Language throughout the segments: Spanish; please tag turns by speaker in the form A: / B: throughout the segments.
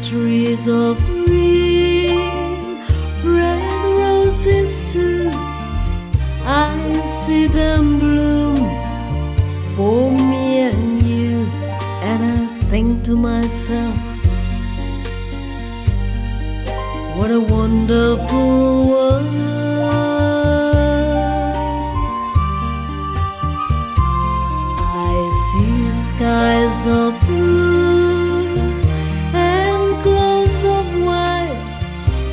A: trees of green, red roses too. I see them bloom for me and you, and I think to myself, what a wonderful world. I see skies of blue and clouds of white,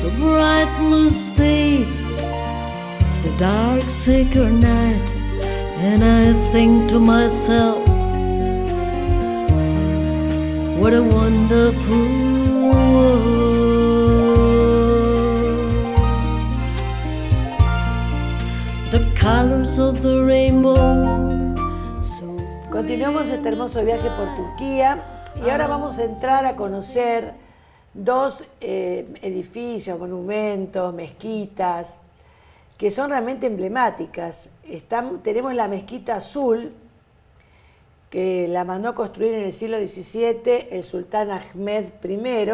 A: the bright blue sea, the dark sacred night, and I think to myself, what a wonderful world. The colors of the rainbow.
B: Continuamos este hermoso viaje por Turquía y ahora vamos a entrar a conocer dos edificios, monumentos, mezquitas, que son realmente emblemáticas. Tenemos la Mezquita Azul, que la mandó a construir en el siglo XVII el sultán Ahmed I,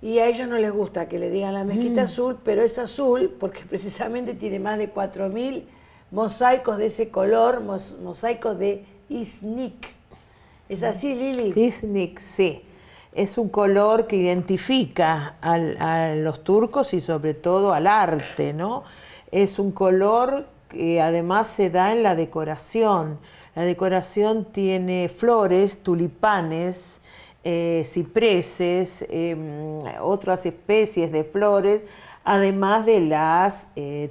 B: y a ellos no les gusta que le digan la Mezquita Azul, pero es azul porque precisamente tiene más de 4.000 mosaicos de ese color, mosaicos de Iznik. ¿Es así, Lili?
C: Iznik, sí. Es un color que identifica a los turcos y sobre todo al arte, ¿no? Es un color que además se da en la decoración. La decoración tiene flores, tulipanes, cipreses, otras especies de flores, además de las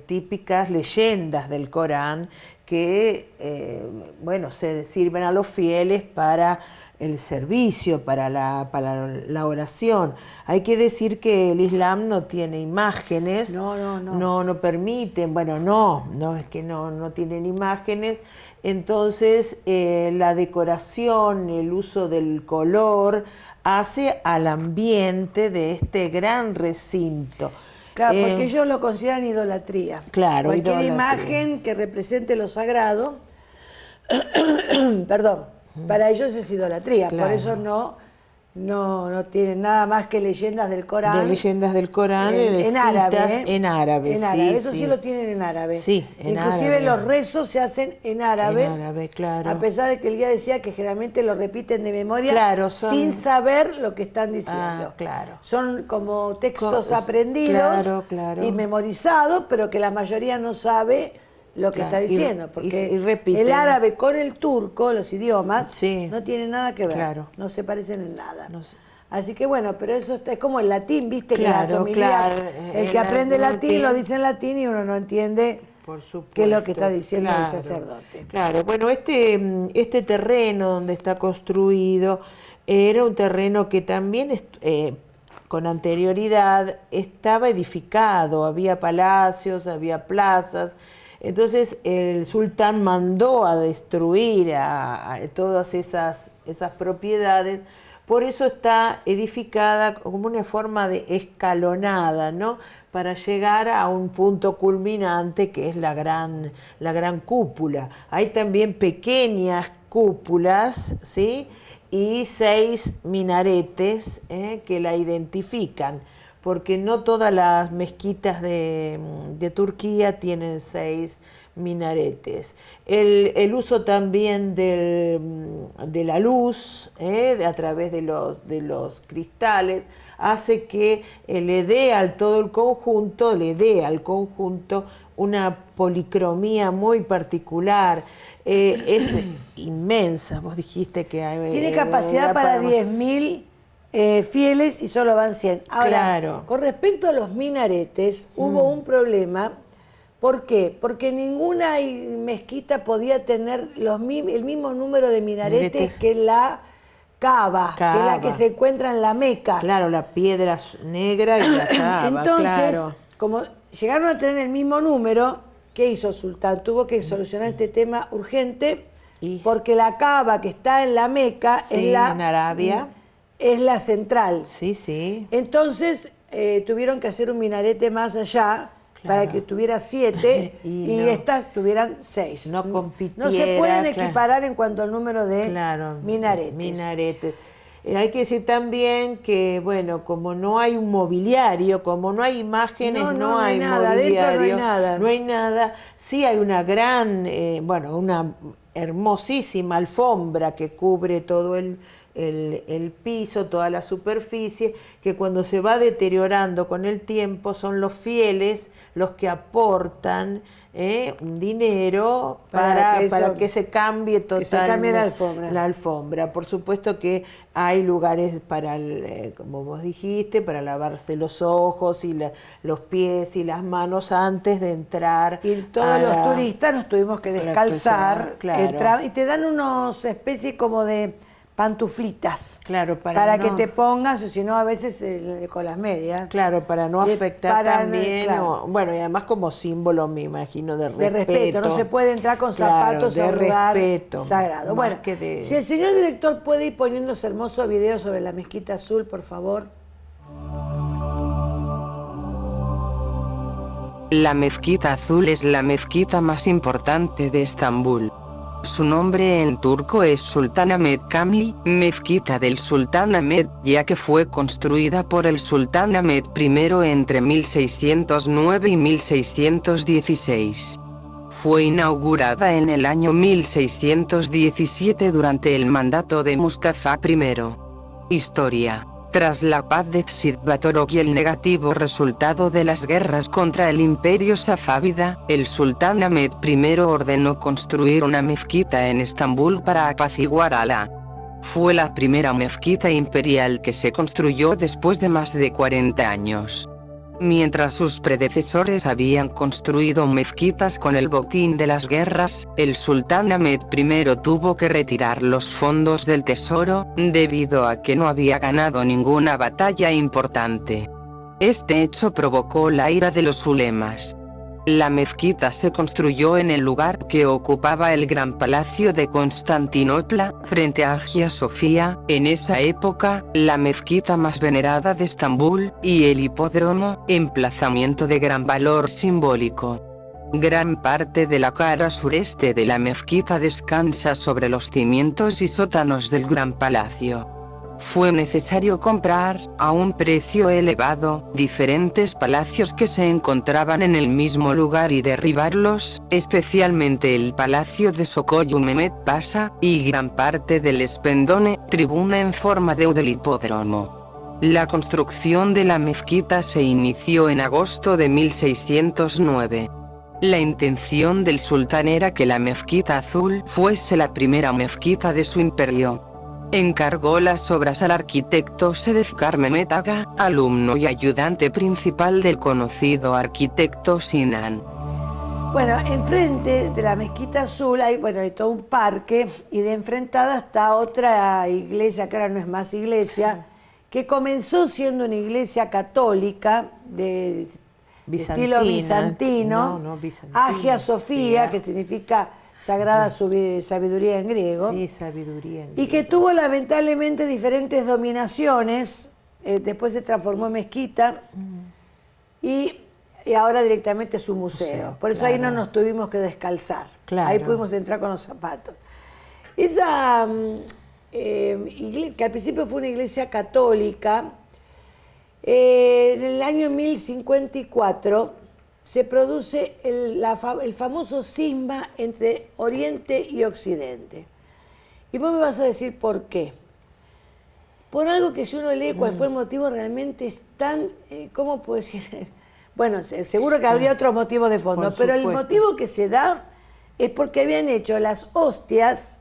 C: típicas leyendas del Corán que, bueno, se sirven a los fieles para el servicio, para la oración. Hay que decir que el Islam no tiene imágenes, no permiten, bueno, no es que no tienen imágenes, entonces la decoración, el uso del color hace al ambiente de este gran recinto.
B: Claro, porque ellos lo consideran idolatría.
C: Claro,
B: cualquier imagen que represente lo sagrado, perdón, para ellos es idolatría. Claro. Por eso no tienen nada más que leyendas del Corán.
C: De leyendas del Corán,
B: en árabe.
C: En árabe,
B: en árabe. Eso sí lo tienen en árabe.
C: Sí,
B: inclusive
C: árabe.
B: Los rezos se hacen en árabe.
C: En árabe, claro.
B: A pesar de que el guía decía que generalmente lo repiten de memoria,
C: claro,
B: sin saber lo que están diciendo.
C: Claro.
B: Son como textos aprendidos y memorizados, pero que la mayoría no sabe lo que está diciendo, porque el árabe con el turco, los idiomas, no tienen nada que ver, no se parecen en nada. Así que bueno, pero eso es como el latín, viste, que las homilías, el que aprende latín lo dice en latín y uno no entiende qué es lo que está diciendo el sacerdote.
C: Claro, bueno, este terreno donde está construido era un terreno que también con anterioridad estaba edificado, había palacios, había plazas. Entonces el sultán mandó a destruir a todas esas propiedades, por eso está edificada como una forma de escalonada, ¿no? Para llegar a un punto culminante que es la gran cúpula. Hay también pequeñas cúpulas, ¿sí? Y 6 minaretes que la identifican, porque no todas las mezquitas de Turquía tienen 6 minaretes. El uso también de la luz a través de los cristales hace que le dé al conjunto una policromía muy particular. Es inmensa, vos dijiste que hay...
B: Tiene capacidad para 10.000 fieles y solo van 100. Ahora, con respecto a los minaretes, hubo un problema. ¿Por qué? Porque ninguna mezquita podía tener el mismo número de minaretes que la Kaaba, que es la que se encuentra en la Meca.
C: Claro, la piedra negra y la Kaaba.
B: Entonces, como llegaron a tener el mismo número, ¿qué hizo el sultán? Tuvo que solucionar este tema urgente, porque la Kaaba que está en la Meca
C: en Arabia
B: es la central.
C: Sí.
B: Entonces tuvieron que hacer un minarete más allá para que tuviera 7 y estas tuvieran 6.
C: No compitiera.
B: No se pueden equiparar en cuanto al número de minaretes.
C: Hay que decir también que, bueno, como no hay un mobiliario, como no hay imágenes, no hay
B: nada, adentro
C: mobiliario,
B: no hay nada.
C: sí hay una gran, una hermosísima alfombra que cubre todo el piso, toda la superficie, que cuando se va deteriorando con el tiempo son los fieles los que aportan un dinero para que se cambie totalmente la alfombra. Por supuesto que hay lugares para, como vos dijiste, para lavarse los ojos y los pies y las manos antes de entrar.
B: Y todos los turistas nos tuvimos que descalzar,
C: claro.
B: Y te dan unos especies como de pantuflitas,
C: claro,
B: para que te pongas, o si no a veces con las medias.
C: Claro, para no afectar también,
B: claro.
C: bueno, y además como símbolo, me imagino, de respeto.
B: De respeto, no se puede entrar con zapatos a un lugar sagrado. Bueno, si el señor director puede ir poniendo ese hermoso video sobre la Mezquita Azul, por favor.
D: La Mezquita Azul es la mezquita más importante de Estambul. Su nombre en turco es Sultan Ahmed Camii, mezquita del Sultán Ahmed, ya que fue construida por el Sultán Ahmed I entre 1609 y 1616. Fue inaugurada en el año 1617 durante el mandato de Mustafa I. Historia. Tras la paz de Cid-Batorog y el negativo resultado de las guerras contra el imperio safávida, el sultán Ahmed I ordenó construir una mezquita en Estambul para apaciguar a Alá. Fue la primera mezquita imperial que se construyó después de más de 40 años. Mientras sus predecesores habían construido mezquitas con el botín de las guerras, el sultán Ahmed I tuvo que retirar los fondos del tesoro, debido a que no había ganado ninguna batalla importante. Este hecho provocó la ira de los ulemas. La mezquita se construyó en el lugar que ocupaba el Gran Palacio de Constantinopla, frente a Hagia Sofía, en esa época, la mezquita más venerada de Estambul, y el hipódromo, emplazamiento de gran valor simbólico. Gran parte de la cara sureste de la mezquita descansa sobre los cimientos y sótanos del Gran Palacio. Fue necesario comprar, a un precio elevado, diferentes palacios que se encontraban en el mismo lugar y derribarlos, especialmente el Palacio de Sokollu Mehmet Pasha, y gran parte del Spendone, tribuna en forma del hipódromo. La construcción de la mezquita se inició en agosto de 1609. La intención del sultán era que la Mezquita Azul fuese la primera mezquita de su imperio. Encargó las obras al arquitecto Sedefkar Mehmet Aga, alumno y ayudante principal del conocido arquitecto Sinan.
B: Bueno, enfrente de la Mezquita Azul hay todo un parque, y de enfrentada está otra iglesia, que ahora no es más iglesia, que comenzó siendo una iglesia católica de estilo bizantino, Hagia Sofía, que significa Sagrada Sabiduría en griego.
C: Sí, sabiduría en griego.
B: Y que tuvo lamentablemente diferentes dominaciones, después se transformó en mezquita, y ahora directamente es un museo. Por eso ahí no nos tuvimos que descalzar. Ahí pudimos entrar con los zapatos. Esa iglesia, que al principio fue una iglesia católica, en el año 1054 se produce el famoso cisma entre Oriente y Occidente. Y vos me vas a decir por qué. Por algo que si uno lee cuál fue el motivo, realmente es tan, ¿cómo puedo decir? Bueno, seguro que habría otros motivos de fondo, pero el motivo que se da es porque habían hecho las hostias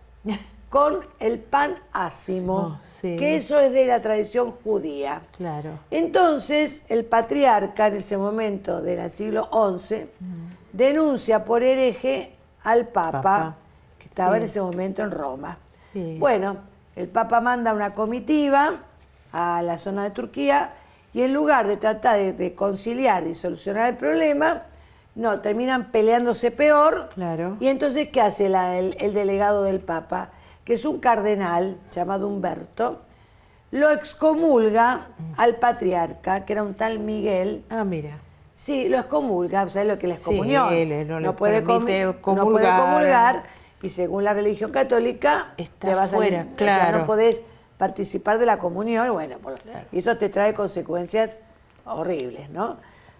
B: con el pan ácimo, que eso es de la tradición judía.
C: Claro.
B: Entonces, el patriarca en ese momento del siglo XI denuncia por hereje al Papa, que estaba en ese momento en Roma. Bueno, el Papa manda una comitiva a la zona de Turquía, y en lugar de tratar de conciliar y solucionar el problema, no, terminan peleándose peor. Y entonces, ¿qué hace el delegado del Papa? Que es un cardenal llamado Humberto, lo excomulga al patriarca, que era un tal Miguel.
C: Ah, mira.
B: Sí, lo excomulga, ¿sabes lo que es la excomunión?
C: No puede comulgar,
B: y según la religión católica
C: está fuera,
B: o sea, no podés participar de la comunión, bueno, y eso te trae consecuencias horribles, ¿no?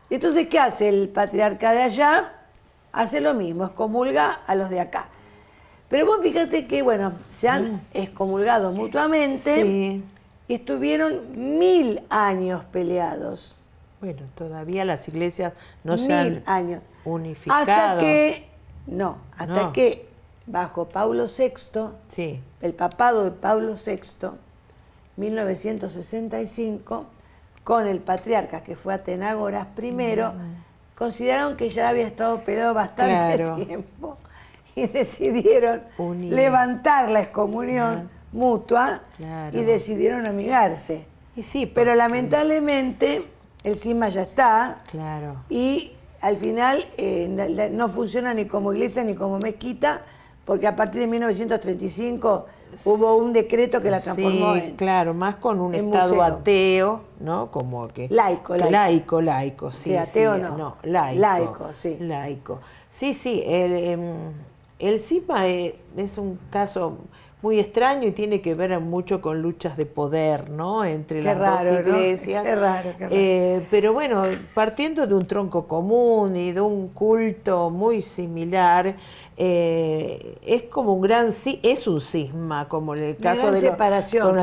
B: Y entonces, ¿qué hace el patriarca de allá? Hace lo mismo, excomulga a los de acá. Pero vos fíjate que, bueno, se han excomulgado mutuamente y estuvieron 1000 años peleados.
C: Bueno, todavía las iglesias no se han unificado.
B: Hasta que bajo Pablo VI, el papado de Pablo VI, 1965, con el patriarca que fue Atenágoras I, consideraron que ya había estado peleado bastante tiempo y decidieron levantar la excomunión mutua y decidieron amigarse. Pero lamentablemente el cisma ya está y al final no funciona ni como iglesia ni como mezquita, porque a partir de 1935 hubo un decreto que la transformó
C: más con un estado
B: museo.
C: Ateo, ¿no? Como que
B: laico,
C: sí,
B: ateo no, laico.
C: Sí, el cisma es un caso muy extraño y tiene que ver mucho con luchas de poder, ¿no? Entre las dos iglesias.
B: Qué raro.
C: Pero bueno, partiendo de un tronco común y de un culto muy similar, es como es un cisma, como en el caso de la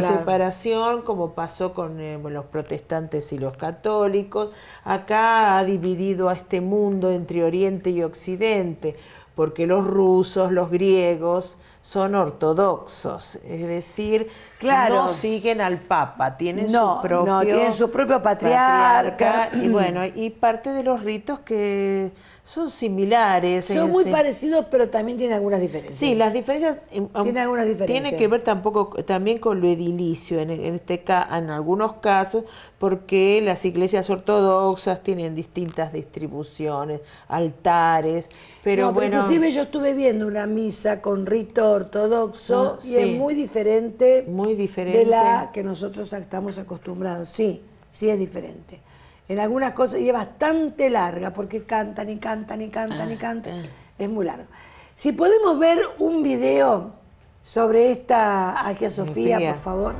C: separación, como pasó con los protestantes y los católicos. Acá ha dividido a este mundo entre Oriente y Occidente, porque los rusos, los griegos son ortodoxos, es decir, no siguen al Papa, tienen su propio
B: patriarca.
C: Y bueno, y parte de los ritos que son similares.
B: Son muy parecidos, pero también tienen algunas diferencias.
C: Sí, las diferencias
B: tienen algunas diferencias.
C: Tiene que ver también con lo edilicio, en algunos casos, porque las iglesias ortodoxas tienen distintas distribuciones, altares, pero
B: inclusive yo estuve viendo una misa con rito ortodoxo y es muy diferente de la que nosotros estamos acostumbrados. Sí, es diferente. En algunas cosas, y es bastante larga, porque cantan. Es muy largo. Si podemos ver un video sobre esta Hagia Sofía, por favor.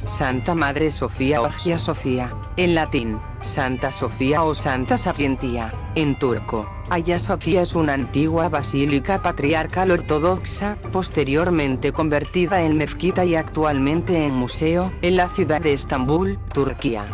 D: Santa Madre Sofía o Hagia Sofía, en latín, Santa Sofía o Santa Sapientia, en turco. Hagia Sofía es una antigua basílica patriarcal ortodoxa, posteriormente convertida en mezquita y actualmente en museo, en la ciudad de Estambul, Turquía.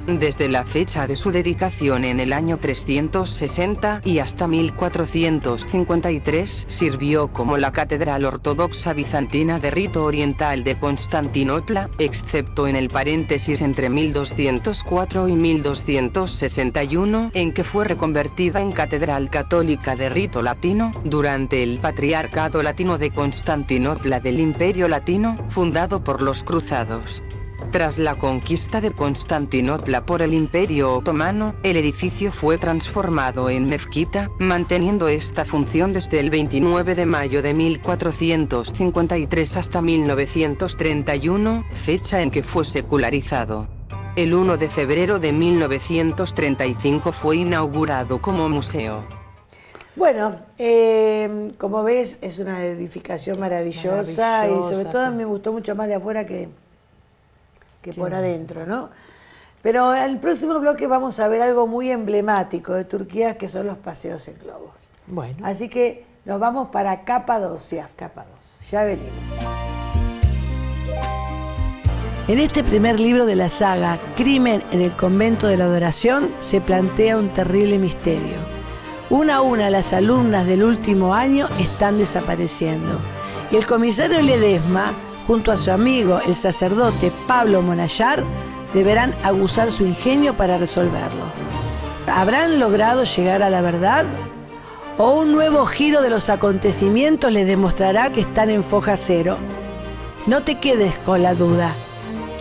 D: Desde la fecha de su dedicación en el año 360 y hasta 1453 sirvió como la catedral ortodoxa bizantina de rito oriental de Constantinopla, excepto en el paréntesis entre 1204 y 1261, en que fue reconvertida en catedral católica de rito latino, durante el Patriarcado Latino de Constantinopla del Imperio Latino, fundado por los cruzados. Tras la conquista de Constantinopla por el Imperio Otomano, el edificio fue transformado en mezquita, manteniendo esta función desde el 29 de mayo de 1453 hasta 1931, fecha en que fue secularizado. El 1 de febrero de 1935 fue inaugurado como museo.
B: Bueno, como ves, es una edificación maravillosa. Y sobre todo me gustó mucho más de afuera que por adentro, ¿no? Pero en el próximo bloque vamos a ver algo muy emblemático de Turquía, que son los paseos en globo.
C: Bueno.
B: Así que nos vamos para Capadocia. Ya venimos. En este primer libro de la saga, Crimen en el Convento de la Adoración, se plantea un terrible misterio. Una a una las alumnas del último año están desapareciendo. Y el comisario Ledesma junto a su amigo, el sacerdote Pablo Monallar, deberán aguzar su ingenio para resolverlo. ¿Habrán logrado llegar a la verdad? ¿O un nuevo giro de los acontecimientos les demostrará que están en foja cero? No te quedes con la duda.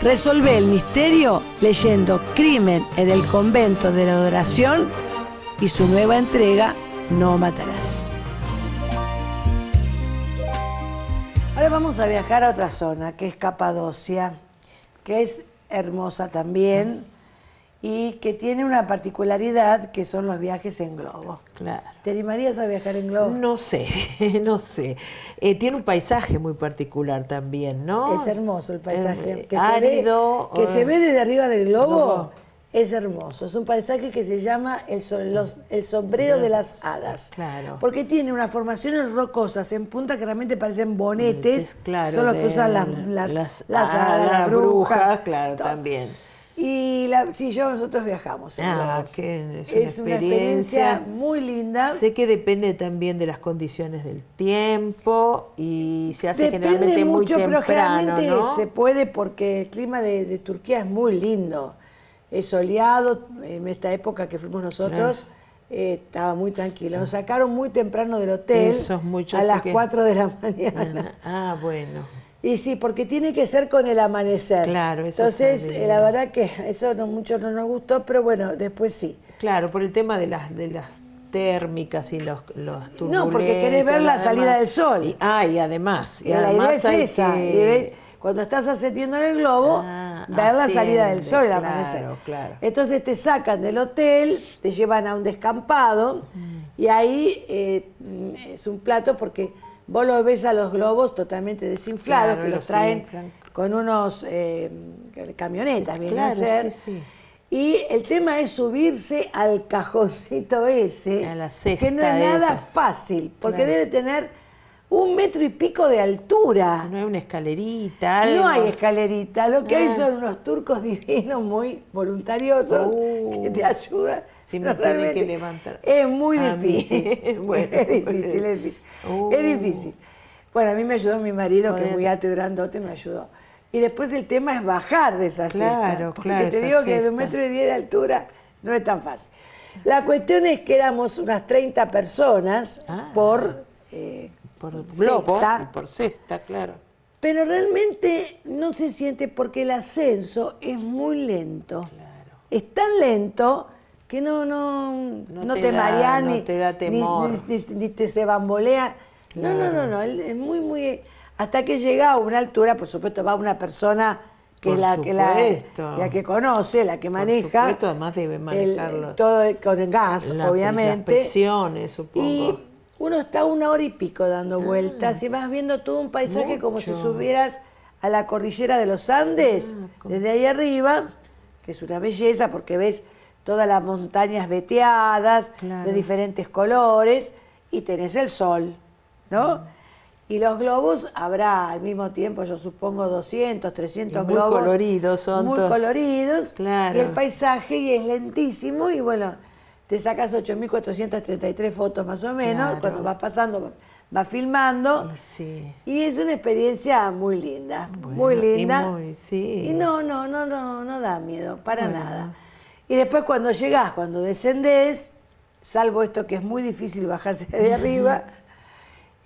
B: Resolve el misterio leyendo Crimen en el convento de la Adoración y su nueva entrega, No matarás. Ahora vamos a viajar a otra zona, que es Capadocia, que es hermosa también y que tiene una particularidad que son los viajes en globo.
C: Claro.
B: ¿Te animarías a viajar en globo?
C: No sé, no sé. Tiene un paisaje muy particular también, ¿no?
B: Es hermoso el paisaje.
C: Árido.
B: Se ve desde arriba del globo.
C: Globo.
B: Es hermoso. Es un paisaje que se llama el sombrero de las hadas.
C: Claro.
B: Porque tiene unas formaciones rocosas en punta que realmente parecen bonetes.
C: Claro,
B: son los que usan las hadas, las brujas.
C: Claro,
B: todo.
C: también.
B: Y nosotros viajamos.
C: Que
B: es una experiencia muy linda.
C: Sé que depende también de las condiciones del tiempo y se hace
B: Depende
C: generalmente
B: mucho,
C: muy temprano,
B: pero generalmente
C: ¿no?
B: se puede porque el clima de Turquía es muy lindo. Es soleado, en esta época que fuimos nosotros, estaba muy tranquilo. Nos sacaron muy temprano del hotel,
C: Eso es mucho,
B: a las
C: que...
B: 4 de la mañana.
C: Ah, bueno.
B: Y sí, porque tiene que ser con el amanecer.
C: Claro, eso
B: entonces,
C: está bien.
B: la verdad que eso mucho no nos gustó, pero bueno, después sí.
C: Claro, por el tema de las térmicas y los turbulencias.
B: No, porque querés ver la salida del sol.
C: Y además. Y
B: la
C: además
B: idea es esa. Cuando estás ascendiendo en el globo, ver la salida del sol, el amanecer.
C: Claro.
B: Entonces te sacan del hotel, te llevan a un descampado y ahí es un plato porque vos lo ves a los globos totalmente desinflados,
C: Claro,
B: que los traen con unos camionetas, viene a ser.
C: Sí.
B: Y el tema es subirse al cajoncito ese,
C: A la cesta
B: que no es nada
C: esa.
B: fácil, porque
C: Claro.
B: debe tener 1,5 metros de altura.
C: No hay una escalerita, algo.
B: No hay escalerita, lo que hay son unos turcos divinos, muy voluntariosos, que te ayudan.
C: Si me
B: Pero
C: tienen
B: realmente
C: que levantar.
B: es muy
C: A mí.
B: difícil.
C: Bueno,
B: es difícil. Es difícil. Bueno, a mí me ayudó mi marido, que es muy alto y grandote, me ayudó. Y después el tema es bajar de esa cesta. Porque te
C: esa
B: digo que de
C: cesta.
B: 1,10 metros de altura no es tan fácil. La cuestión es que éramos unas 30 personas por
C: globo
B: cesta.
C: y por cesta, claro.
B: Pero realmente no se siente porque el ascenso es muy lento.
C: Claro.
B: Es tan lento que no te marea
C: no
B: ni
C: te da temor.
B: ni te se bambolea.
C: Claro.
B: No, es muy... Hasta que llega a una altura, por supuesto, va una persona que
C: Por
B: es la
C: supuesto.
B: que conoce, la que maneja.
C: Por supuesto, además debe manejarlo.
B: Todo con el gas, obviamente.
C: Las presiones, supongo.
B: Y uno está 1 hora y pico dando vueltas y vas viendo todo un paisaje como si subieras a la cordillera de los Andes, desde ahí arriba, que es una belleza porque ves todas las montañas veteadas,
C: Claro.
B: de diferentes colores, y tenés el sol, ¿no? Y los globos habrá al mismo tiempo, yo supongo, 200, 300
C: Y muy
B: globos.
C: coloridos son
B: muy
C: todos.
B: coloridos.
C: Claro.
B: Y el paisaje y es lentísimo y bueno, te sacas 8.433 fotos más o menos,
C: Claro.
B: cuando vas pasando, vas filmando.
C: Y sí.
B: Y es una experiencia muy linda,
C: Bueno,
B: muy linda.
C: sí.
B: Y no da miedo, para nada. Y después cuando llegás, cuando descendés, salvo esto que es muy difícil bajarse de arriba,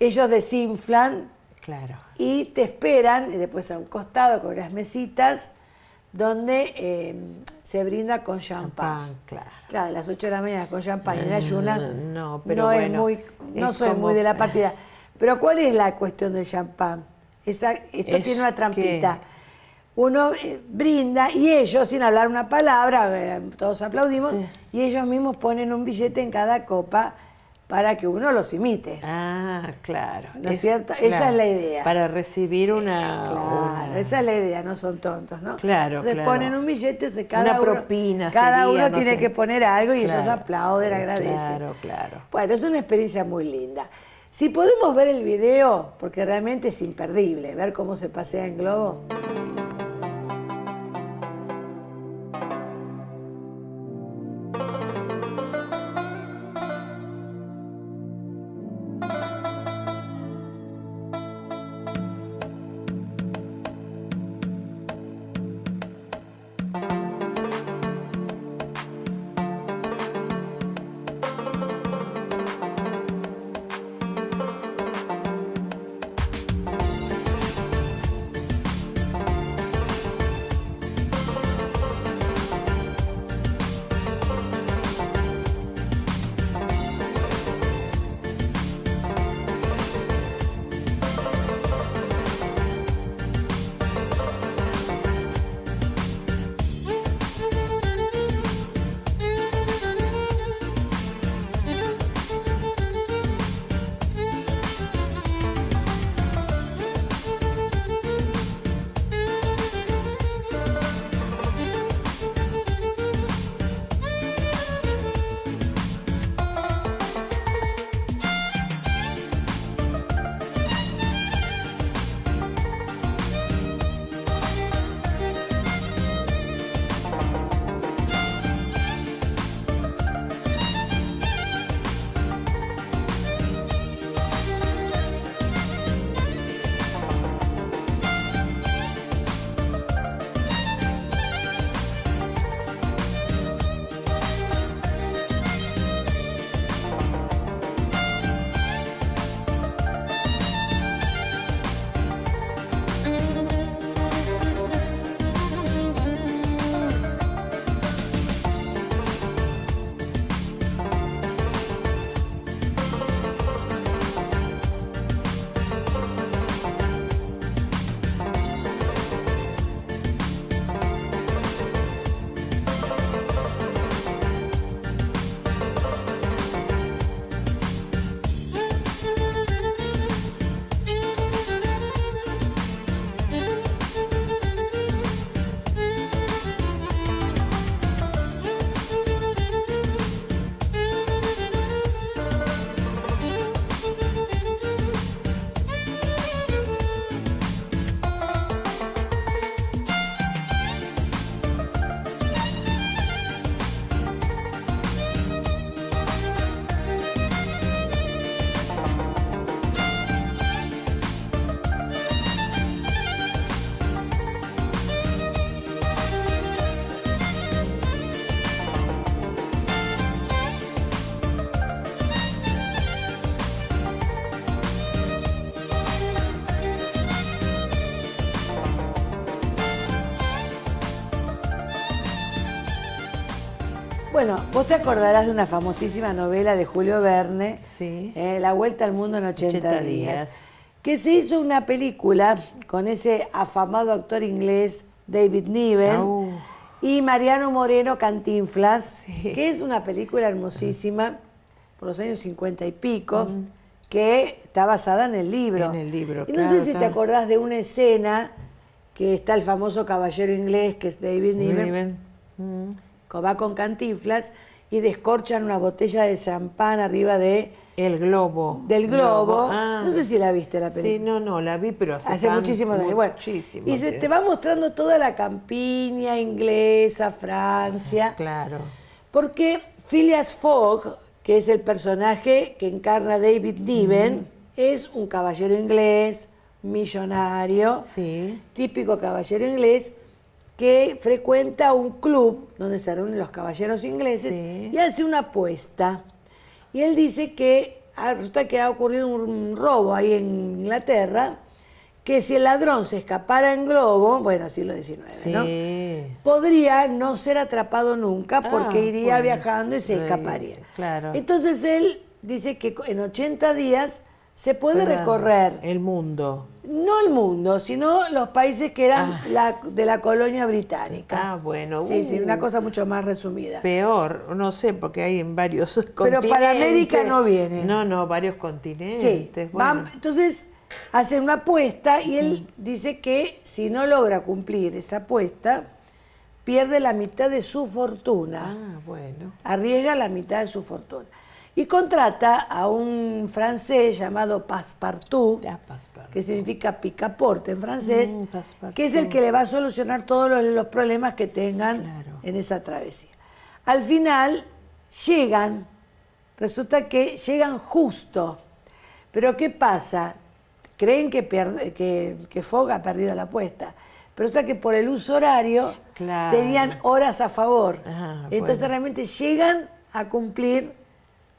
B: ellos desinflan
C: Claro.
B: y te esperan, y después a un costado con unas mesitas, donde se brinda con champán.
C: Claro.
B: Claro, a las 8 de la mañana con champán en ayunas.
C: No, pero
B: no
C: bueno,
B: no
C: es
B: soy
C: como-
B: muy de la partida. Pero ¿cuál es la cuestión del champán? Esto
C: Es
B: tiene una trampita.
C: que-
B: Uno brinda y ellos, sin hablar una palabra, todos aplaudimos,
C: Sí.
B: y ellos mismos ponen un billete en cada copa para que uno los imite.
C: Ah, claro.
B: ¿No es cierto? Esa es la idea.
C: Para recibir una...
B: Claro,
C: una-
B: esa es la idea, no son tontos, ¿no?
C: Claro,
B: Entonces
C: claro.
B: ponen un billete, entonces
C: Una propina
B: cada
C: sería,
B: uno
C: no
B: tiene
C: sé.
B: que poner algo y ellos
C: Claro.
B: aplauden, agradecen.
C: Claro.
B: Bueno, es una experiencia muy linda. Si podemos ver el video, porque realmente es imperdible, ver cómo se pasea en globo. Bueno, vos te acordarás de una famosísima novela de Julio Verne,
C: Sí.
B: La Vuelta al Mundo en 80
C: 80
B: días,
C: días.
B: que se hizo una película con ese afamado actor inglés David Niven
C: Au.
B: y Mariano Moreno Cantinflas,
C: Sí.
B: que es una película hermosísima por los años 50 y pico, que está basada en el libro.
C: En el libro,
B: Y no
C: claro,
B: sé si te
C: está.
B: acordás de una escena que está el famoso caballero inglés, que es David Niven,
C: Niven. Mm.
B: va con Cantinflas y descorchan una botella de champán arriba del
C: El globo.
B: globo.
C: Ah.
B: No sé si la viste la película.
C: Sí, no, la vi, pero
B: Hace muchísimos años. Bueno,
C: muchísimo
B: y se
C: tiempo.
B: te va mostrando toda la campiña inglesa, Francia.
C: Claro.
B: Porque Phileas Fogg, que es el personaje que encarna David Niven, es un caballero inglés, millonario,
C: Sí.
B: típico caballero inglés, que frecuenta un club donde se reúnen los caballeros ingleses
C: Sí.
B: y hace una apuesta. Y él dice que resulta que ha ocurrido un robo ahí en Inglaterra, que si el ladrón se escapara en globo, bueno, siglo XIX,
C: Sí.
B: ¿no? Podría no ser atrapado nunca porque
C: Ah,
B: iría
C: bueno.
B: viajando y se
C: Ahí,
B: escaparía.
C: claro.
B: Entonces él dice que en 80 días se puede
C: Claro.
B: recorrer
C: El mundo.
B: no el mundo, sino los países que eran de la colonia británica.
C: Ah, bueno.
B: Sí, sí, una cosa mucho más resumida.
C: Peor, no sé, porque hay en varios continentes.
B: Pero para América no viene.
C: No, varios
B: Sí,
C: continentes.
B: van-
C: Bueno.
B: entonces hacen una apuesta y él dice que si no logra cumplir esa apuesta, pierde la mitad de su fortuna.
C: Ah, bueno.
B: Arriesga la mitad de su fortuna. Y contrata a un francés llamado Passepartout,
C: Ya, Passepartout.
B: que significa picaporte en francés,
C: Passepartout.
B: que es el que le va a solucionar todos los problemas que tengan
C: Claro.
B: en esa travesía. Al final llegan, resulta que llegan justo. Pero ¿qué pasa? Creen que Fogg ha perdido la apuesta. Pero resulta que por el uso horario
C: Claro.
B: tenían horas a favor.
C: Ah,
B: Entonces
C: bueno.
B: realmente llegan a cumplir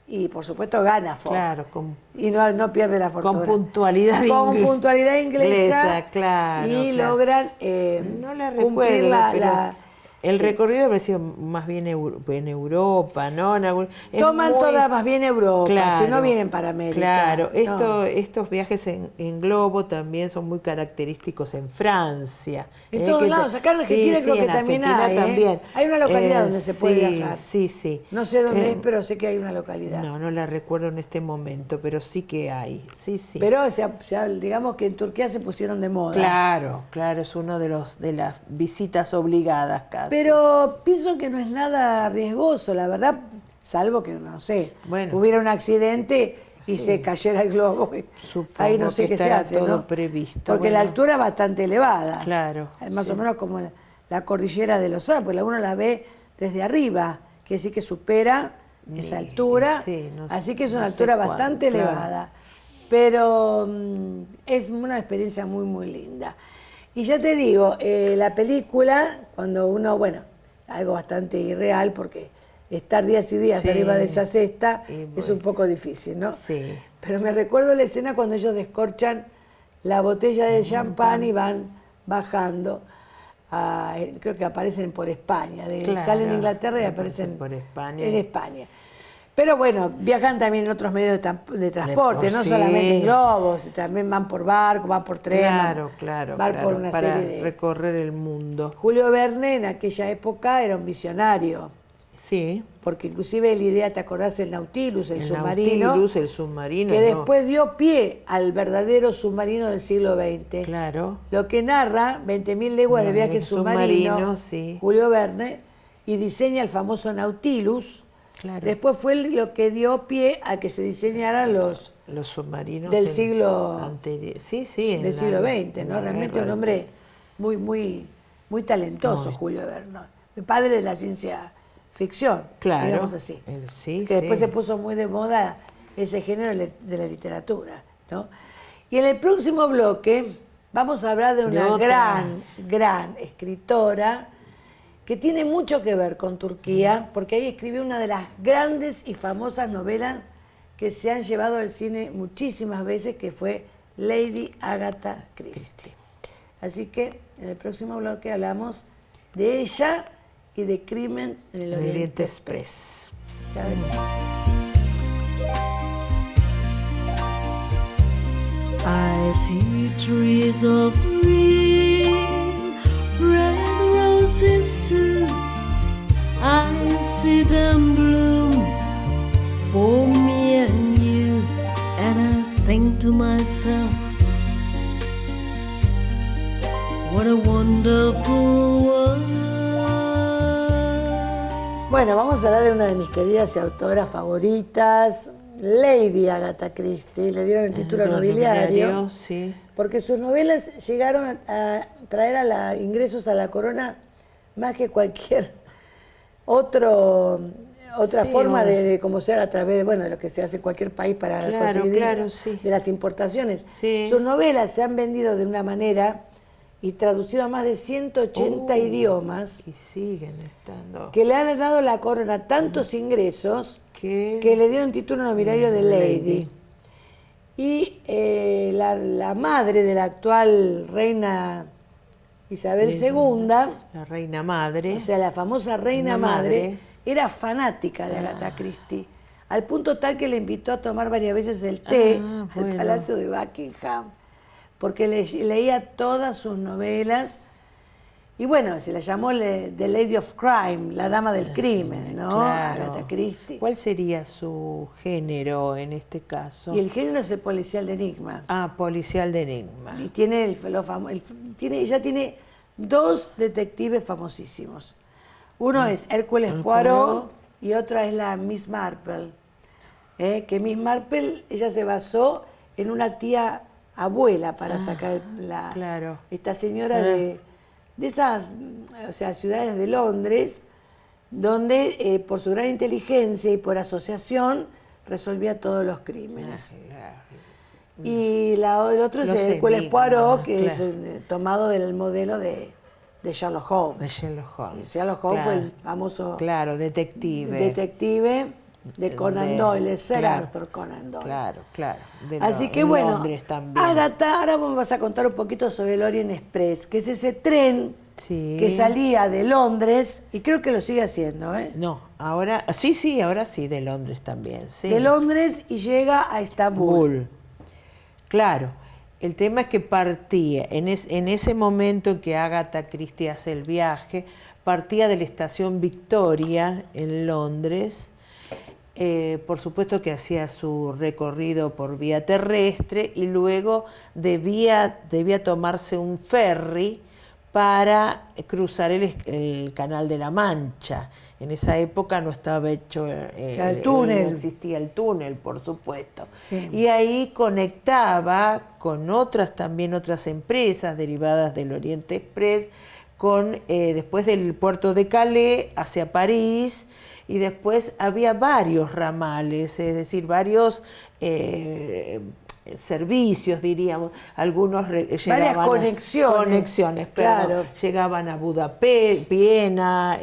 B: y por supuesto gana Fogg.
C: Claro, con
B: Y no pierde la fortuna.
C: Con puntualidad
B: Con
C: ingle-
B: puntualidad inglesa.
C: claro,
B: Y
C: claro.
B: logran
C: No la
B: cumplir
C: recuerdo, pero el
B: sí.
C: recorrido habría sido más bien en Europa, ¿no? Es
B: Toman
C: muy-
B: todas más bien Europa, si no
C: Claro,
B: vienen para América.
C: Claro,
B: no.
C: estos viajes en globo también son muy característicos en Francia.
B: En todos lados, acá en Argentina creo que
C: en
B: también
C: Argentina
B: hay, ¿eh?
C: también.
B: Hay una localidad donde se puede
C: sí,
B: viajar.
C: Sí, sí.
B: No sé dónde es, pero sé que hay una localidad.
C: No la recuerdo en este momento, pero sí que hay. Sí, sí.
B: Pero digamos que en Turquía se pusieron de moda.
C: Claro, es uno de las visitas obligadas casi.
B: Pero pienso que no es nada riesgoso, la verdad, salvo que, no sé,
C: Bueno.
B: hubiera un accidente y
C: Sí.
B: se cayera el globo.
C: Supongo
B: Ahí no sé
C: que
B: qué se
C: estará
B: hace,
C: todo
B: ¿no?
C: previsto,
B: Porque
C: bueno.
B: la altura es bastante elevada.
C: Claro,
B: Es más
C: sí.
B: o menos como la cordillera de los Andes, porque uno la ve desde arriba, quiere decir que supera esa altura,
C: sí, no sé-
B: así que es una
C: no sé
B: altura
C: cuánto,
B: bastante
C: claro.
B: elevada. Pero es una experiencia muy, muy linda. Y ya te digo, la película, cuando uno, bueno, algo bastante irreal, porque estar días y días
C: Sí.
B: arriba de esa cesta
C: Y
B: es
C: bueno.
B: un poco difícil, ¿no?
C: Sí.
B: Pero me recuerdo la escena cuando ellos descorchan la botella de champán y van bajando. Creo que aparecen por España.
C: Claro,
B: Salen de Inglaterra y
C: aparecen
B: aparecen
C: por España.
B: en España. Pero bueno, viajan también en otros medios de transporte, no
C: sí.
B: solamente en globos, también van por barco, van por tren,
C: Claro,
B: van por
C: claro,
B: una
C: para
B: serie de...
C: recorrer el mundo.
B: Julio Verne en aquella época era un visionario,
C: Sí.
B: porque inclusive la idea, ¿te acordás? El Nautilus, el submarino,
C: Nautilus, el submarino.
B: que
C: no.
B: después dio pie al verdadero submarino del siglo XX.
C: Claro.
B: Lo que narra 20.000 leguas de viaje submarino,
C: submarino, sí.
B: Julio Verne, y diseña el famoso Nautilus.
C: Claro.
B: Después fue lo que dio pie a que se diseñaran los
C: Los submarinos
B: del siglo
C: anterior. Sí, sí. en
B: del
C: la-
B: siglo XX,
C: en
B: ¿no?
C: la
B: Realmente
C: guerra
B: un
C: del
B: hombre
C: siglo.
B: muy, muy, muy talentoso,
C: No,
B: Julio Verne. El padre de la ciencia ficción,
C: Claro.
B: digamos así.
C: Sí,
B: Que después
C: sí.
B: se puso muy de moda ese género de la literatura, ¿no? Y en el próximo bloque vamos a hablar de
C: De
B: una
C: otra.
B: gran escritora que tiene mucho que ver con Turquía, porque ahí escribió una de las grandes y famosas novelas que se han llevado al cine muchísimas veces, que fue Lady Agatha Christie. Así que en el próximo bloque hablamos de ella y de Crimen en el Oriente Express. Ya venimos.
A: I see trees of green, red roses too. I see them bloom for me and you, and I think to myself, what a wonderful world.
B: Bueno, vamos a hablar de una de mis queridas y autoras favoritas, Lady Agatha Christie. Le dieron el título nobiliario,
C: sí.
B: porque sus novelas llegaron a traer ingresos a la corona más que cualquier otra
C: Sí,
B: forma de como sea a través de lo que se hace en cualquier país para conseguir dinero,
C: sí.
B: de las importaciones.
C: Sí.
B: Sus novelas se han vendido de una manera y traducido a más de 180 idiomas,
C: Y siguen estando.
B: que le han dado la corona tantos ingresos
C: ¿Qué?
B: que le dieron título nobiliario de Lady. Y la madre de la actual reina Isabel II,
C: La reina madre.
B: o sea, la famosa reina madre, era fanática de Agatha Christie, al punto tal que le invitó a tomar varias veces el té al
C: bueno.
B: Palacio de Buckingham, porque leía todas sus novelas. Y bueno, se la llamó The Lady of Crime, la dama del crimen, ¿no?
C: Claro.
B: Agatha Christie.
C: ¿Cuál sería su género en este caso?
B: Y el género es el policial de enigma.
C: Ah, policial de enigma.
B: Y tiene ella tiene dos detectives famosísimos. Uno es Hércules Poirot y otra es la Miss Marple. Que Miss Marple, ella se basó en una tía abuela para sacar
C: claro.
B: esta señora de esas, o sea, ciudades de Londres, donde por su gran inteligencia y por asociación resolvía todos los crímenes. Y el otro es
C: Los
B: Hércules
C: enigmas,
B: Poirot, que es
C: claro.
B: Tomado del modelo de Sherlock Holmes.
C: De Sherlock Holmes.
B: Y Sherlock Holmes fue
C: claro.
B: el famoso
C: Claro, detective.
B: detective de Conan Doyle, de Sir
C: claro,
B: Arthur Conan Doyle.
C: Claro.
B: Así que
C: en
B: bueno,
C: Londres también.
B: Agatha, ahora vos me vas a contar un poquito sobre el Orient Express, que es ese tren
C: Sí.
B: que salía de Londres, y creo que lo sigue haciendo,
C: No, ahora sí, ahora sí, de Londres también. Sí.
B: de Londres y llega a Estambul.
C: Bull. Claro, el tema es que partía, en ese momento en que Agatha Christie hace el viaje, partía de la estación Victoria en Londres. Por supuesto que hacía su recorrido por vía terrestre y luego debía tomarse un ferry para cruzar el Canal de la Mancha. En esa época no estaba hecho
B: el túnel.
C: no existía el túnel, por supuesto.
B: Sí.
C: Y ahí conectaba con otras empresas derivadas del Oriente Express, después del puerto de Calais hacia París, y después había varios ramales, es decir, varios servicios, diríamos, algunos llegaban
B: Varias conexiones, claro.
C: Llegaban a Budapest, Viena,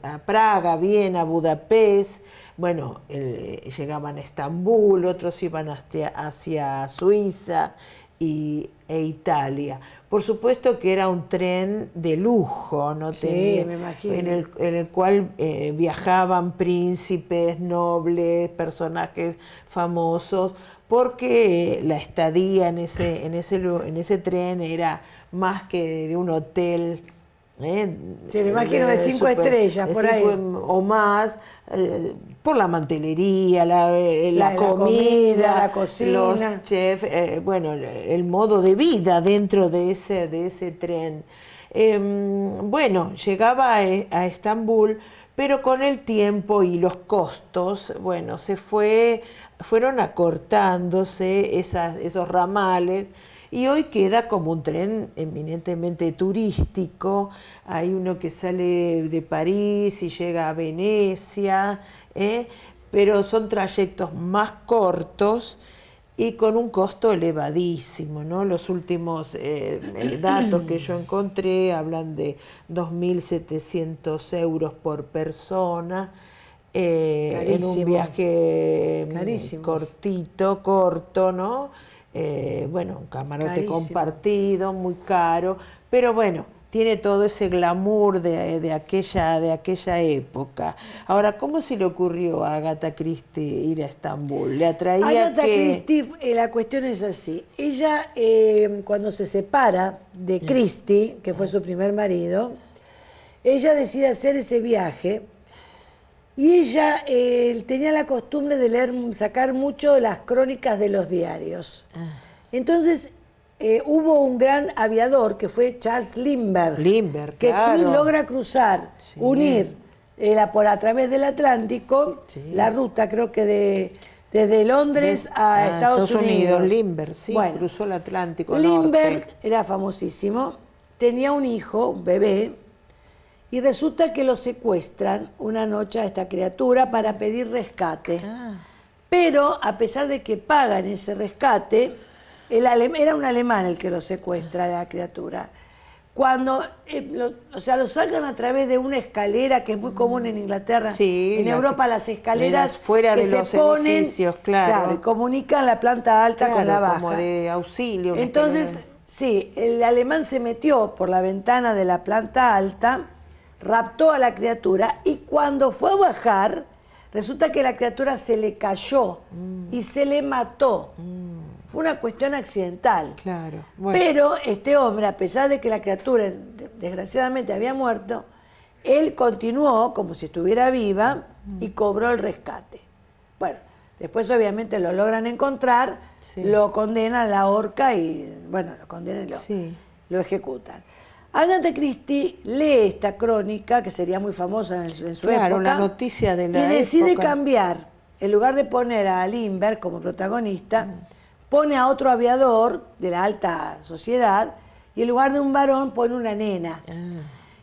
C: a Praga, Viena, Budapest, bueno, llegaban a Estambul, otros iban hacia Suiza e Italia. Por supuesto que era un tren de lujo, ¿no?
B: Sí, me imagino.
C: En el cual viajaban príncipes, nobles, personajes famosos, porque la estadía en ese tren era más que de un hotel.
B: Sí, me imagino de 5 estrellas, por ahí.
C: O más, por la mantelería, la comida,
B: la cocina.
C: los chefs, el modo de vida dentro de ese tren. Bueno, llegaba a Estambul, pero con el tiempo y los costos, bueno, fueron acortándose esos ramales. Y hoy queda como un tren eminentemente turístico. Hay uno que sale de París y llega a Venecia, pero son trayectos más cortos y con un costo elevadísimo, ¿no? Los últimos datos que yo encontré hablan de 2.700 euros por persona. En un viaje corto, ¿no? Un camarote
B: carísimo.
C: compartido, muy caro, pero bueno, tiene todo ese glamour de aquella época. Ahora, ¿cómo se le ocurrió a Agatha Christie ir a Estambul? ¿Le atraía
B: Agatha
C: que...?
B: Christie, la cuestión es así. Ella, cuando se separa de Christie, que fue su primer marido, ella decide hacer ese viaje y ella tenía la costumbre de leer, sacar mucho las crónicas de los diarios. Entonces, hubo un gran aviador que fue Charles Lindbergh, que
C: claro.
B: logra cruzar,
C: Sí.
B: unir a través del Atlántico,
C: Sí.
B: la ruta creo que desde Londres a Estados Unidos.
C: Lindbergh, sí,
B: Bueno,
C: cruzó el Atlántico
B: Lindbergh
C: Norte.
B: era famosísimo, tenía un hijo, un bebé, y resulta que lo secuestran una noche a esta criatura para pedir rescate. Pero a pesar de que pagan ese rescate, era un alemán el que lo secuestra a la criatura. Cuando lo sacan a través de una escalera que es muy común en Inglaterra,
C: Sí,
B: en Europa las escaleras
C: fuera
B: que
C: de
B: se
C: los
B: ponen,
C: edificios, claro.
B: y comunican la planta alta con la
C: Claro,
B: baja.
C: como de auxilio. una
B: Entonces,
C: escalera.
B: sí, el alemán se metió por la ventana de la planta alta, raptó a la criatura y cuando fue a bajar, resulta que la criatura se le cayó y se le mató. Fue una cuestión accidental.
C: Claro. Bueno.
B: Pero este hombre, a pesar de que la criatura desgraciadamente había muerto, él continuó como si estuviera viva y cobró el rescate. Bueno, después obviamente lo logran encontrar,
C: Sí.
B: lo condenan a la horca y, bueno, lo condenan y
C: Sí.
B: lo ejecutan. Agatha Christie lee esta crónica, que sería muy famosa en su
C: Claro,
B: época,
C: la noticia de la
B: y decide
C: época.
B: cambiar, en lugar de poner a Lindbergh como protagonista, pone a otro aviador de la alta sociedad y en lugar de un varón pone una nena.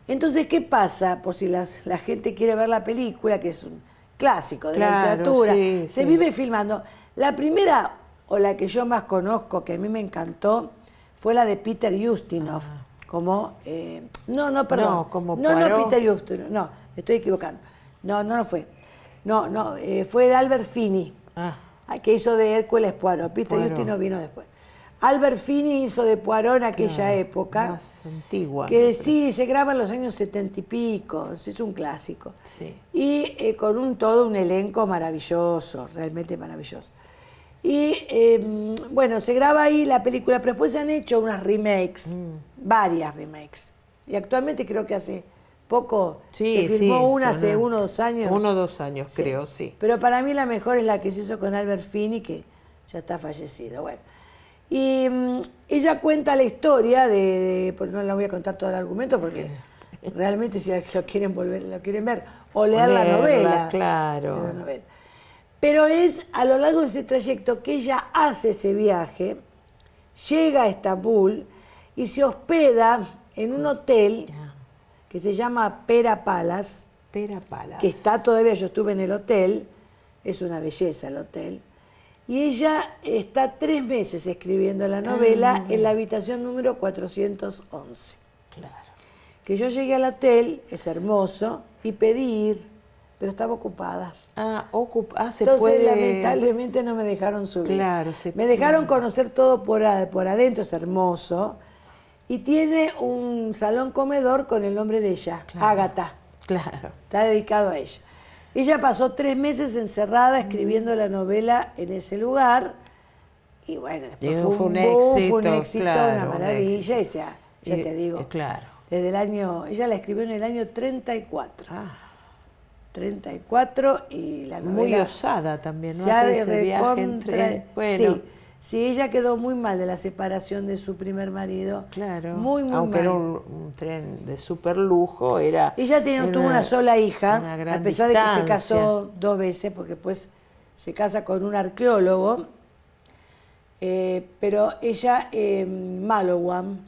B: Entonces, ¿qué pasa? Por si la gente quiere ver la película, que es un clásico de la
C: Claro,
B: literatura,
C: sí,
B: se
C: sí.
B: vive filmando. La primera, o la que yo más conozco, que a mí me encantó, fue la de Peter Ustinov, como... perdón.
C: No, como
B: no,
C: Poirot.
B: Peter Ustinov, no, me estoy equivocando. No fue. Fue de Albert Finney, que hizo de Hércules Poirot. Peter
C: Poirot.
B: Ustinov vino después. Albert Finney hizo de Poirot en aquella época,
C: Más antigua.
B: que sí, se graba en los años 70 y pico, es un clásico.
C: Sí.
B: Y con todo un elenco maravilloso, realmente maravilloso. Y bueno, se graba ahí la película, pero después se han hecho unas remakes, varias remakes. Y actualmente creo que hace poco
C: Sí,
B: se filmó
C: sí,
B: una
C: son
B: hace 1 o 2 años.
C: 1 o 2 años,
B: Sí.
C: creo, sí.
B: Pero para mí la mejor es la que se hizo con Albert Finney, que ya está fallecido. Bueno. Y ella cuenta la historia pues no la voy a contar todo el argumento porque realmente si lo quieren ver o leer la
C: Leerla,
B: novela.
C: claro.
B: leer la novela. Pero es a lo largo de ese trayecto que ella hace ese viaje, llega a Estambul y se hospeda en un hotel que se llama Pera Palace,
C: Pera Palace.
B: que está todavía, yo estuve en el hotel, es una belleza el hotel, y ella está 3 meses escribiendo la novela en la habitación número 411.
C: Claro.
B: Que yo llegué al hotel, es hermoso, y pedí ir, pero estaba ocupada.
C: Se
B: Entonces,
C: puede...
B: lamentablemente no me dejaron subir.
C: Claro,
B: me dejaron conocer todo por adentro, es hermoso, y tiene un salón comedor con el nombre de ella, Agatha.
C: Claro.
B: Está dedicado a ella. Ella pasó 3 meses encerrada escribiendo la novela en ese lugar y bueno, después fue un éxito,
C: claro,
B: una
C: un
B: maravilla.
C: éxito.
B: Ya te digo,
C: Claro.
B: desde el año, ella la escribió en el año 34. 34 y la novela...
C: Muy osada también, ¿no?
B: se ha
C: Hacer ese viaje
B: recontra-
C: bueno,
B: sí, ella quedó muy mal de la separación de su primer marido.
C: claro.
B: Muy
C: Aunque
B: mal.
C: era un tren de súper lujo, era...
B: Ella tuvo una sola hija,
C: una gran
B: a pesar de que se
C: distancia.
B: casó 2 veces, porque después se casa con un arqueólogo, pero ella, Malowan,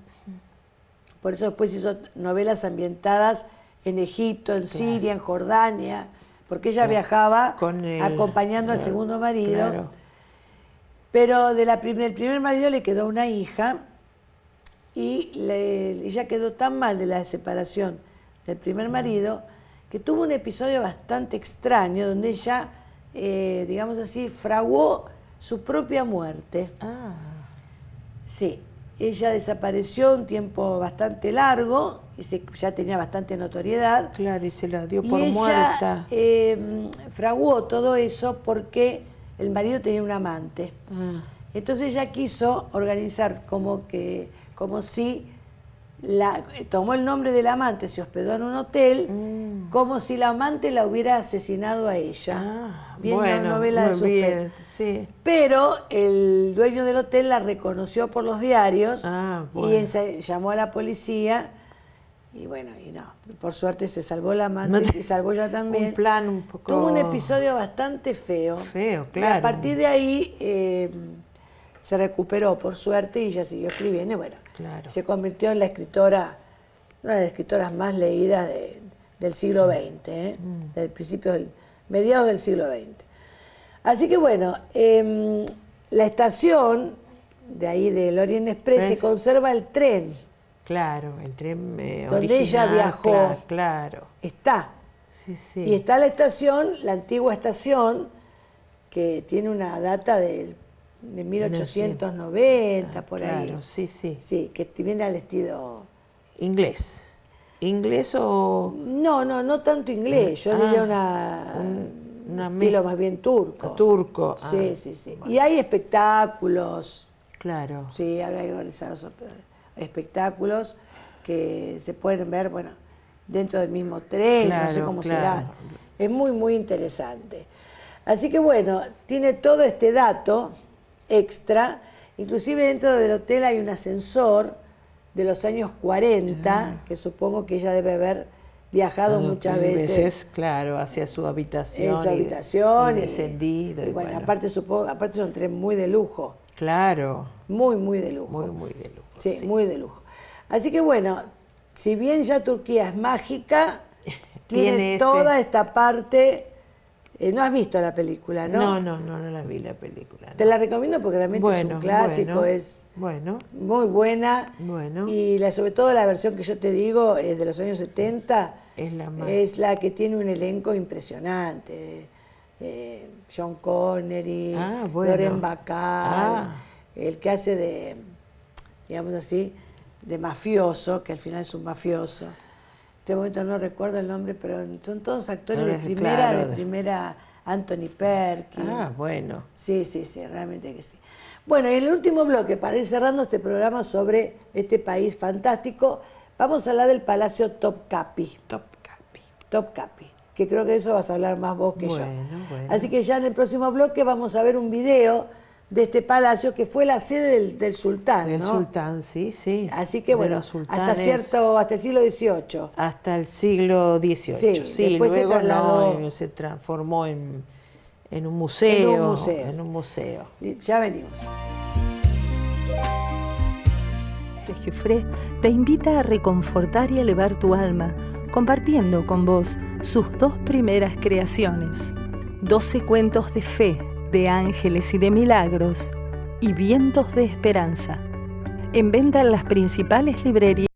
B: por eso después hizo novelas ambientadas en Egipto, en Siria, en Jordania, porque ella viajaba acompañando al segundo marido.
C: Claro.
B: Pero del primer marido le quedó una hija y ella quedó tan mal de la separación del primer marido que tuvo un episodio bastante extraño donde ella, digamos así, fraguó su propia muerte. Sí. ella desapareció un tiempo bastante largo, y ya tenía bastante notoriedad.
C: Claro, y se la dio
B: Y
C: por
B: ella
C: muerta.
B: fraguó todo eso porque el marido tenía un amante.
C: Ah,
B: Entonces ella quiso organizar como si tomó el nombre del amante, se hospedó en un hotel, como si la amante la hubiera asesinado a ella. Viendo
C: bueno,
B: novela de
C: muy
B: suspenso.
C: bien, sí.
B: Pero el dueño del hotel la reconoció por los diarios
C: Bueno.
B: y llamó a la policía. Y bueno, y no, por suerte se salvó la amante y se salvó ella también.
C: Un plan un poco...
B: Tuvo un episodio bastante feo.
C: Feo,
B: Y
C: claro.
B: a partir de ahí se recuperó, por suerte, y ella siguió escribiendo. Y bueno,
C: Claro.
B: se convirtió en la escritora, una de las escritoras más leídas del siglo XX, del principio, mediados del siglo XX. Así que bueno, la estación de ahí del Orient Express se conserva el tren.
C: Claro, el tren
B: Donde ella
C: original,
B: viajó.
C: Claro.
B: Está.
C: Sí, sí.
B: Y está la estación, la antigua estación, que tiene una data de 1890, por ahí.
C: Claro, sí, sí.
B: Sí, que viene al estilo...
C: Inglés. ¿Inglés o...?
B: No tanto inglés, yo diría un estilo más bien turco.
C: Turco.
B: Sí, sí, sí. Y hay espectáculos.
C: Claro.
B: Sí, hay organizados espectáculos que se pueden ver, bueno, dentro del mismo tren, no sé
C: Claro,
B: cómo
C: claro.
B: será. Es muy, muy interesante. Así que bueno, tiene todo este dato extra. Inclusive dentro del hotel hay un ascensor de los años 40, que supongo que ella debe haber viajado muchas veces.
C: Claro, hacia su habitación.
B: En su habitación.
C: Y descendido.
B: Y bueno, aparte es un tren muy de lujo.
C: Claro.
B: Muy, muy de lujo.
C: Muy, muy de lujo.
B: Sí, muy de lujo. Así que bueno, si bien ya Turquía es mágica, tiene toda esta parte... no has visto la película, ¿no?
C: No la vi la película.
B: Te la recomiendo porque realmente es un clásico, es muy buena.
C: Bueno.
B: Y sobre todo la versión que yo te digo, de los años 70, es la que tiene un elenco impresionante. Sean Connery, Loren Bacall, el que hace de, digamos así, de mafioso, que al final es un mafioso. En este momento no recuerdo el nombre, pero son todos actores de primera, Anthony Perkins.
C: Bueno.
B: Sí, realmente que sí. Bueno, y en el último bloque, para ir cerrando este programa sobre este país fantástico, vamos a hablar del Palacio Topkapi. Topkapi, que creo que de eso vas a hablar más vos que yo.
C: Bueno.
B: Así que ya en el próximo bloque vamos a ver un video de este palacio que fue la sede del sultán,
C: Del
B: ¿no?
C: sultán, sí.
B: Así que bueno, hasta el siglo XVIII.
C: Hasta el siglo XVIII. Sí,
B: después
C: luego se transformó en un museo.
B: En un museo. Ya venimos.
E: Giuffre te invita a reconfortar y elevar tu alma, compartiendo con vos sus 2 primeras creaciones. 12 cuentos de fe, de ángeles y de milagros, y vientos de esperanza. En venta en las principales librerías.